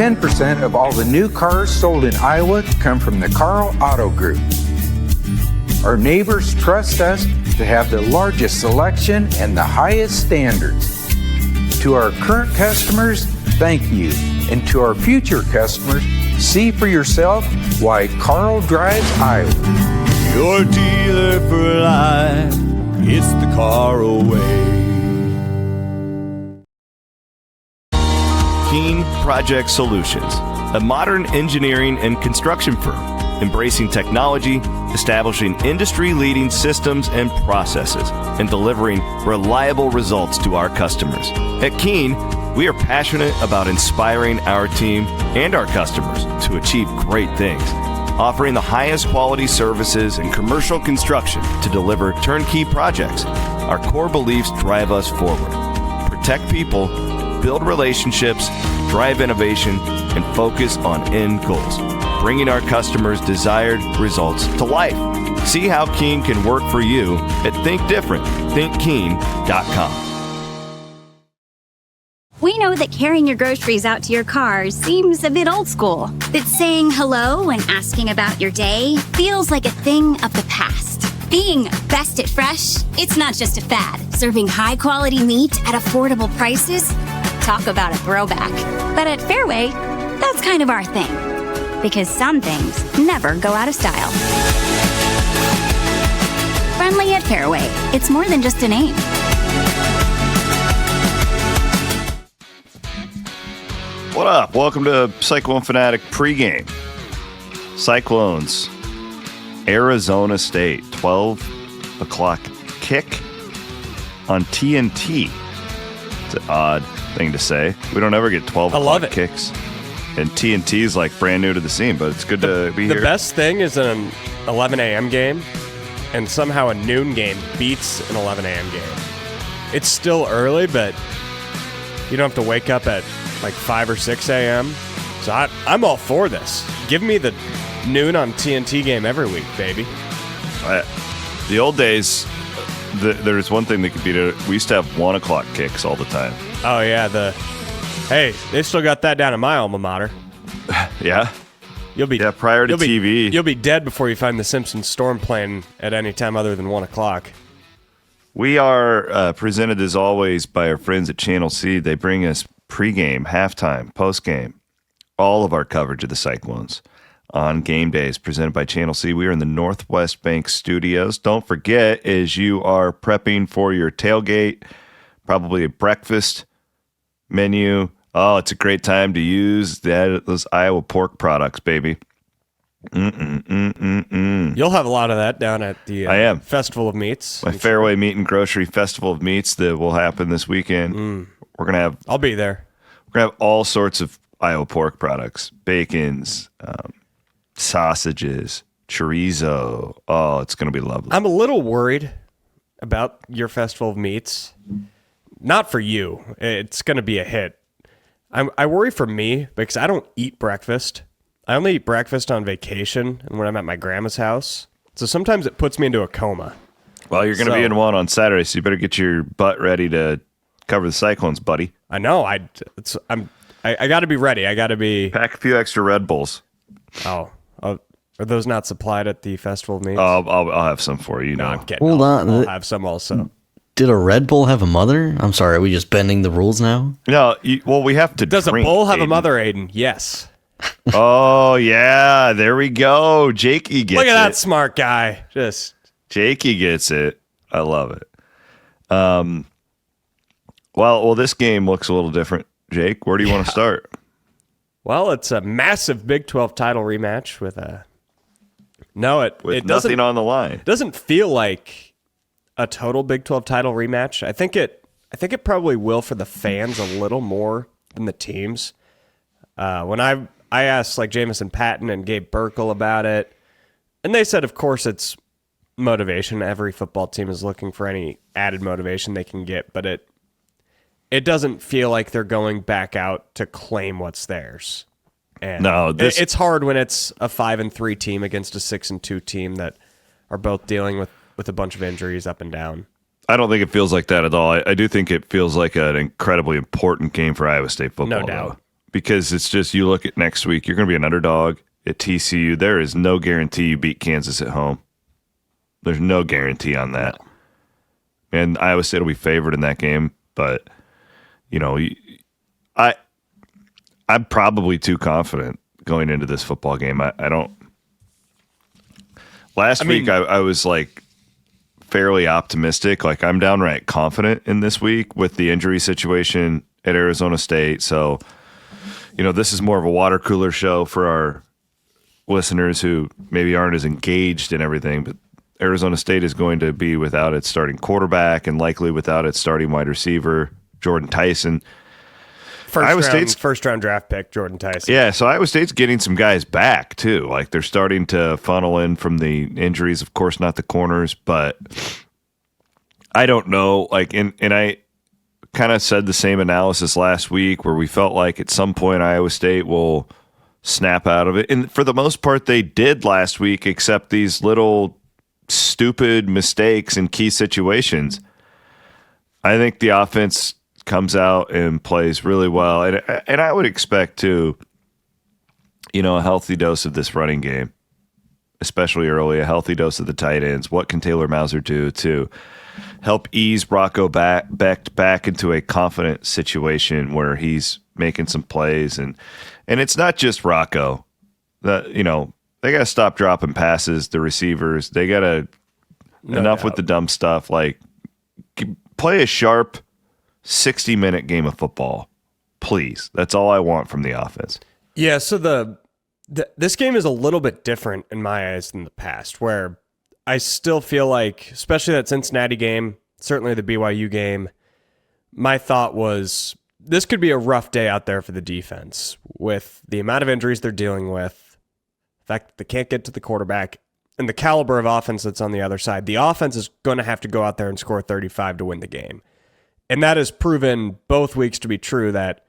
10% of all the new cars sold in Iowa come from the Carl Auto Group. Our neighbors trust us to have the largest selection and the highest standards. To our current customers, thank you. And to our future customers, see for yourself why Carl drives Iowa. Your dealer for life, it's the Carl way. Keen Project Solutions, a modern engineering and construction firm, embracing technology, establishing industry-leading systems and processes, and delivering reliable results to our customers. At Keen, we are passionate about inspiring our team and our customers to achieve great things, offering the highest quality services in commercial construction to deliver turnkey projects. Our core beliefs drive us forward. Protect people, build relationships, drive innovation, and focus on end goals, bringing our customers' desired results to life. See how Keen can work for you at thinkthinkeen.com. We know that carrying your groceries out to your car seems a bit old school. That saying hello and asking about your day feels like a thing of the past. Being best at fresh, it's not just a fad. Serving high-quality meat at affordable prices? Talk about a throwback. But at Fareway, that's kind of our thing. Because some things never go out of style. Friendly at Fareway. It's more than just a name. What up? Welcome to Cyclone Fanatic pregame. Cyclones, Arizona State, 12 o'clock kick on TNT. It's an odd thing to say. We don't ever get 12 o'clock kicks. And TNT is like brand new to the scene, but it's good to be here. The best thing is an 11 a.m. game, and somehow a noon game beats an 11 a.m. game. It's still early, but you don't have to wake up at like 5 or 6 a.m. So I'm all for this. Give me the noon on TNT game every week, baby. The old days, there's one thing that could beat it. We used to have 1 o'clock kicks all the time. Oh, yeah. Hey, they still got that down in my alma mater. Yeah? Prior to TV. You'll be dead before you find the Simpsons storm playing at any time other than 1 o'clock. We are presented, as always, by our friends at Channel C. They bring us pregame, halftime, postgame, all of our coverage of the Cyclones on game days presented by Channel C. We are in the Northwest Bank studios. Don't forget, as you are prepping for your tailgate, probably a breakfast menu, it's a great time to use those Iowa pork products, baby. You'll have a lot of that down at the Festival of Meats. My Fareway Meat and Grocery Festival of Meats that will happen this weekend. We're going to have... I'll be there. We're going to have all sorts of Iowa pork products. Bacons, sausages, chorizo. Oh, it's going to be lovely. I'm a little worried about your Festival of Meats. Not for you. It's going to be a hit. I worry for me because I don't eat breakfast. I only eat breakfast on vacation and when I'm at my grandma's house. So sometimes it puts me into a coma. Well, you're going to be in one on Saturday, so you better get your butt ready to cover the Cyclones, buddy. I know. I got to be ready. I got to be... Pack a few extra Red Bulls. Oh, are those not supplied at the Festival of Meats? I'll have some for you. No, I'm kidding. Hold on. I'll have some also. Did a Red Bull have a mother? I'm sorry, are we just bending the rules now? No, we have to Does drink, a bull have Aiden. a mother, Aiden? Yes. Oh, yeah. There we go. Jakey gets it. Look at that smart guy. Jakey gets it. I love it. Well, this game looks a little different. Jake, where do you want to start? Well, it's a massive Big 12 title rematch with a... No, it nothing on the line. It doesn't feel like a total Big 12 title rematch. I think it probably will for the fans a little more than the teams. When I asked like Jamison Patton and Gabe Burkle about it, and they said, of course, it's motivation. Every football team is looking for any added motivation they can get, but it doesn't feel like they're going back out to claim what's theirs. And it's hard when it's a 5-3 team against a 6-2 team that are both dealing with a bunch of injuries up and down. I don't think it feels like that at all. I do think it feels like an incredibly important game for Iowa State football. No doubt. because it's just, you look at next week, you're going to be an underdog at TCU. There is no guarantee you beat Kansas at home. There's no guarantee on that. No. And Iowa State will be favored in that game, but I'm probably too confident going into this football game. I don't. Last week I was like fairly optimistic. Like, I'm downright confident in this week with the injury situation at Arizona State. So, this is more of a water cooler show for our listeners who maybe aren't as engaged in everything, but Arizona State is going to be without its starting quarterback and likely without its starting wide receiver, Jordan Tyson. First round draft pick, Jordan Tyson. Yeah, so Iowa State's getting some guys back too. Like, they're starting to funnel in from the injuries. Of course, not the corners, but I don't know. Like, and I kind of said the same analysis last week where we felt like at some point Iowa State will snap out of it. And for the most part, they did last week, except these little stupid mistakes in key situations. I think the offense comes out and plays really well, and I would expect too, a healthy dose of this running game, especially early, a healthy dose of the tight ends. What can Taylor Mauser do to help ease Rocco back into a confident situation where he's making some plays, and it's not just Rocco. They got to stop dropping passes. The receivers, they got to enough with the dumb stuff. Like, play a sharp 60-minute game of football, please. That's all I want from the offense. Yeah. So this game is a little bit different in my eyes than the past, where I still feel like, especially that Cincinnati game, certainly the BYU game, my thought was this could be a rough day out there for the defense with the amount of injuries they're dealing with. The fact that they can't get to the quarterback and the caliber of offense that's on the other side. The offense is going to have to go out there and score 35 to win the game. And that has proven both weeks to be true, that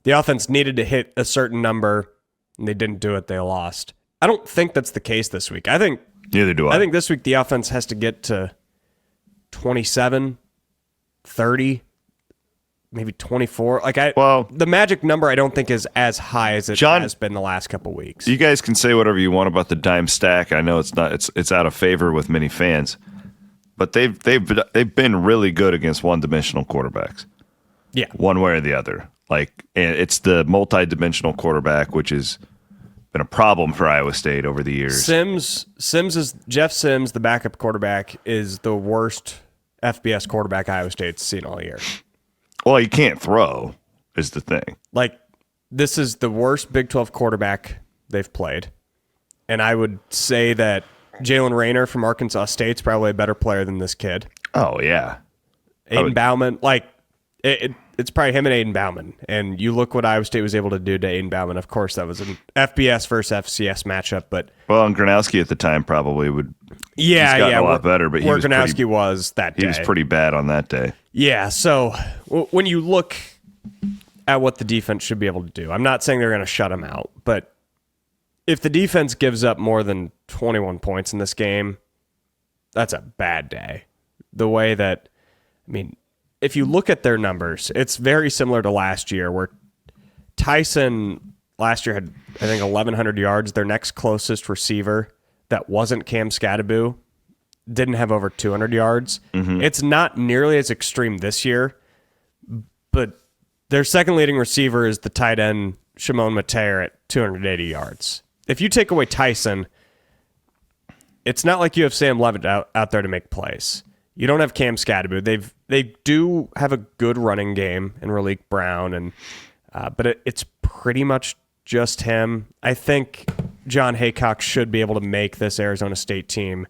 the offense needed to hit a certain number and they didn't do it. They lost. I don't think that's the case this week. Neither do I. I think this week the offense has to get to 27, 30, maybe 24. The magic number I don't think is as high as it has been the last couple weeks. You guys can say whatever you want about the dime stack. I know it's out of favor with many fans, but they've been really good against one-dimensional quarterbacks. Yeah, one way or the other. And it's the multi-dimensional quarterback, which has been a problem for Iowa State over the years. Jeff Sims, the backup quarterback, is the worst FBS quarterback Iowa State's seen all year. Well, he can't throw, is the thing. This is the worst Big 12 quarterback they've played. And I would say that Jalen Rayner from Arkansas State's probably a better player than this kid. Oh, yeah. Aiden Bauman, it's probably him and Aiden Bauman. And you look what Iowa State was able to do to Aiden Bauman. Of course, that was an FBS versus FCS matchup. And Gronowski at the time probably would. Yeah, he's gotten a lot better. But Gronowski was that day. He was pretty bad on that day. Yeah, so when you look at what the defense should be able to do, I'm not saying they're going to shut him out, but if the defense gives up more than 21 points in this game, that's a bad day. The way that, if you look at their numbers, it's very similar to last year, where Tyson last year had, I think, 1,100 yards. Their next closest receiver that wasn't Cam Scadaboo didn't have over 200 yards. Mm-hmm. It's not nearly as extreme this year, but their second leading receiver is the tight end Shimon Mateer at 280 yards. If you take away Tyson, it's not like you have Sam Levitt out there to make plays. You don't have Cam Scadaboo. They do have a good running game in Raleek Brown, but it's pretty much just him. I think John Haycock should be able to make this Arizona State team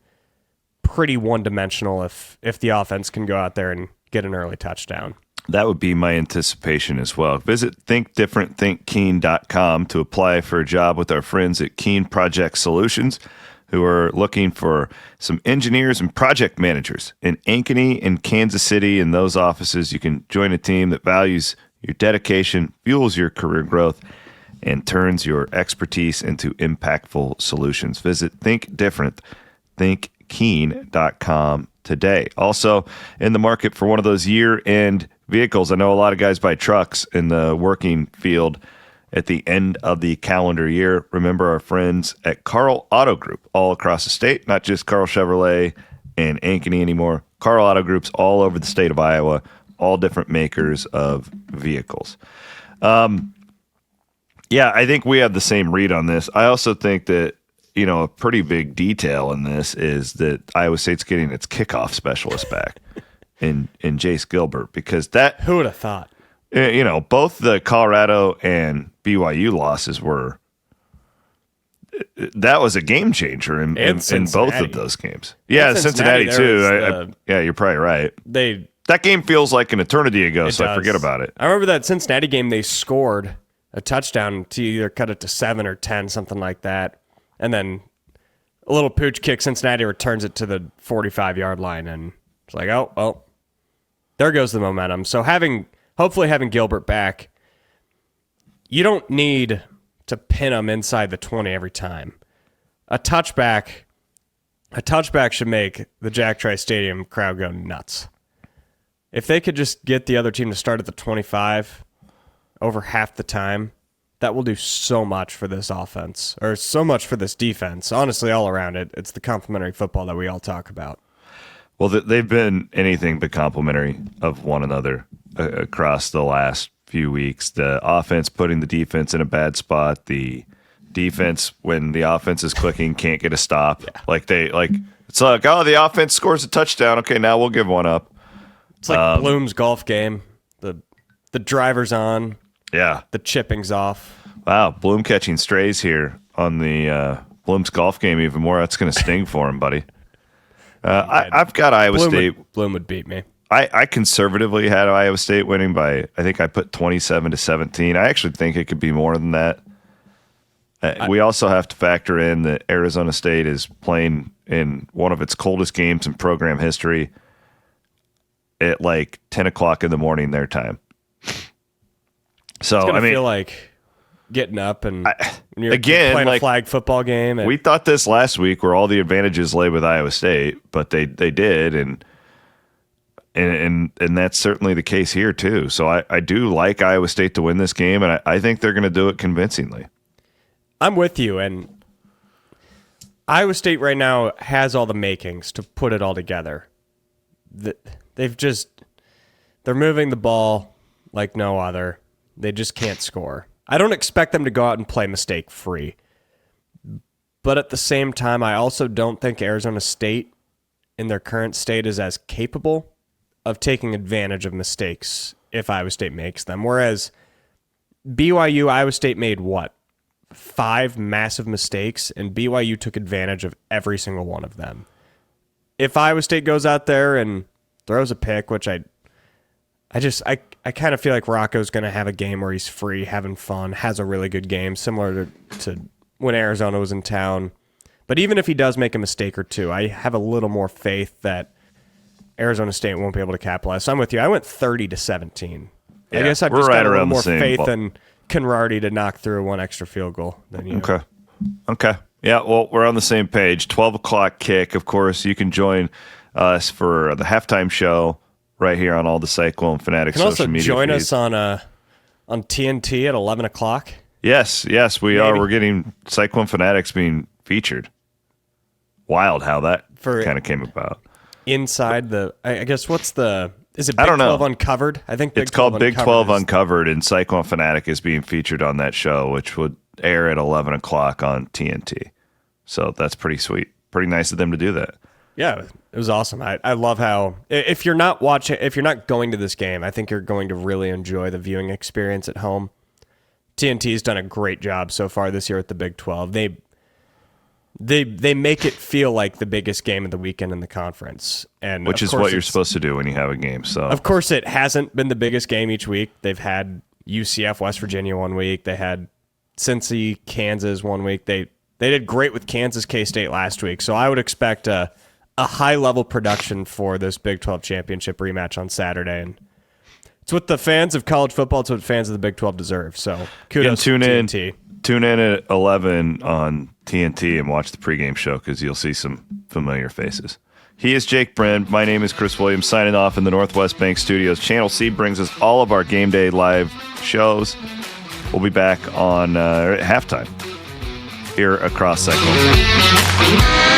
pretty one-dimensional if the offense can go out there and get an early touchdown. That would be my anticipation as well. Visit thinkdifferentthinkKeen.com to apply for a job with our friends at Keen Project Solutions, who are looking for some engineers and project managers in Ankeny and Kansas City. In those offices, you can join a team that values your dedication, fuels your career growth, and turns your expertise into impactful solutions. Visit thinkdifferentthinkKeen.com today. Also, in the market for one of those year-end vehicles. I know a lot of guys buy trucks in the working field, at the end of the calendar year. Remember our friends at Carl Auto Group all across the state, not just Carl Chevrolet and Ankeny anymore. Carl Auto Group's all over the state of Iowa, all different makers of vehicles. Yeah, I think we have the same read on this. I also think that, a pretty big detail in this is that Iowa State's getting its kickoff specialist back in Jace Gilbert, because that... Who would have thought? Both the Colorado and BYU losses were... That was a game changer in both of those games. Yeah, Cincinnati too. Yeah, you're probably right. That game feels like an eternity ago, so I forget about it. I remember that Cincinnati game, they scored a touchdown to either cut it to 7 or 10, something like that. And then a little pooch kick, Cincinnati returns it to the 45-yard line. And it's like, oh, there goes the momentum. So hopefully having Gilbert back, you don't need to pin him inside the 20 every time. A touchback should make the Jack Trice Stadium crowd go nuts. If they could just get the other team to start at the 25 over half the time, that will do so much for this offense, or so much for this defense. Honestly, all around it, it's the complementary football that we all talk about. Well, they've been anything but complimentary of one another across the last few weeks. The offense putting the defense in a bad spot. The defense, when the offense is clicking, can't get a stop. Yeah. It's like, the offense scores a touchdown. Okay, now we'll give one up. It's like Bloom's golf game. The driver's on. Yeah. The chipping's off. Wow, Bloom catching strays here on the Bloom's golf game even more. That's going to sting for him, buddy. I've got Iowa State. Bloom would beat me. I conservatively had Iowa State winning by, I think I put 27-17. I actually think it could be more than that. We also have to factor in that Arizona State is playing in one of its coldest games in program history at like 10 o'clock in the morning their time. So, it's feel like getting up and you're playing a flag football game. We thought this last week where all the advantages lay with Iowa State, but they did, and that's certainly the case here too. So I do like Iowa State to win this game, and I think they're going to do it convincingly. I'm with you, and Iowa State right now has all the makings to put it all together. They're moving the ball like no other. They just can't score. I don't expect them to go out and play mistake-free. But at the same time, I also don't think Arizona State, in their current state, is as capable of taking advantage of mistakes if Iowa State makes them. Whereas BYU, Iowa State made 5 massive mistakes, and BYU took advantage of every single one of them. If Iowa State goes out there and throws a pick, which I kind of feel like Rocco's going to have a game where he's free, having fun, has a really good game, similar to when Arizona was in town. But even if he does make a mistake or two, I have a little more faith that Arizona State won't be able to capitalize. So I'm with you. I went 30-17. Yeah, I guess I've just got a little more faith in Conradi to knock through one extra field goal than you. Okay. Yeah, well, we're on the same page. 12 o'clock kick. Of course, you can join us for the halftime show right here on all the Cyclone Fanatics social media. You can also join feeds. us on TNT at 11 o'clock. Yes, we are. We're getting Cyclone Fanatics being featured. Wild how that kind of came about. Inside I guess is it Big 12 Uncovered? I think it's called Big 12 Uncovered, and Cyclone Fanatic is being featured on that show, which would air at 11 o'clock on TNT. So that's pretty sweet. Pretty nice of them to do that. Yeah, it was awesome. I love how if you're not going to this game, I think you're going to really enjoy the viewing experience at home. TNT's done a great job so far this year at the Big 12. They make it feel like the biggest game of the weekend in the conference, and which is what you're supposed to do when you have a game. So of course it hasn't been the biggest game each week. They've had UCF West Virginia one week. They had Cincy Kansas one week. They did great with Kansas K-State last week. So I would expect a high level production for this Big 12 championship rematch on Saturday, and it's what the fans of college football, it's what fans of the Big 12 deserve. So kudos to TNT. Tune in at 11 on TNT and watch the pregame show because you'll see some familiar faces. He is Jake Brend. My name is Chris Williams, signing off in the Northwest Bank Studios. Channel C brings us all of our game day live shows. We'll be back on at halftime here across Cyclone.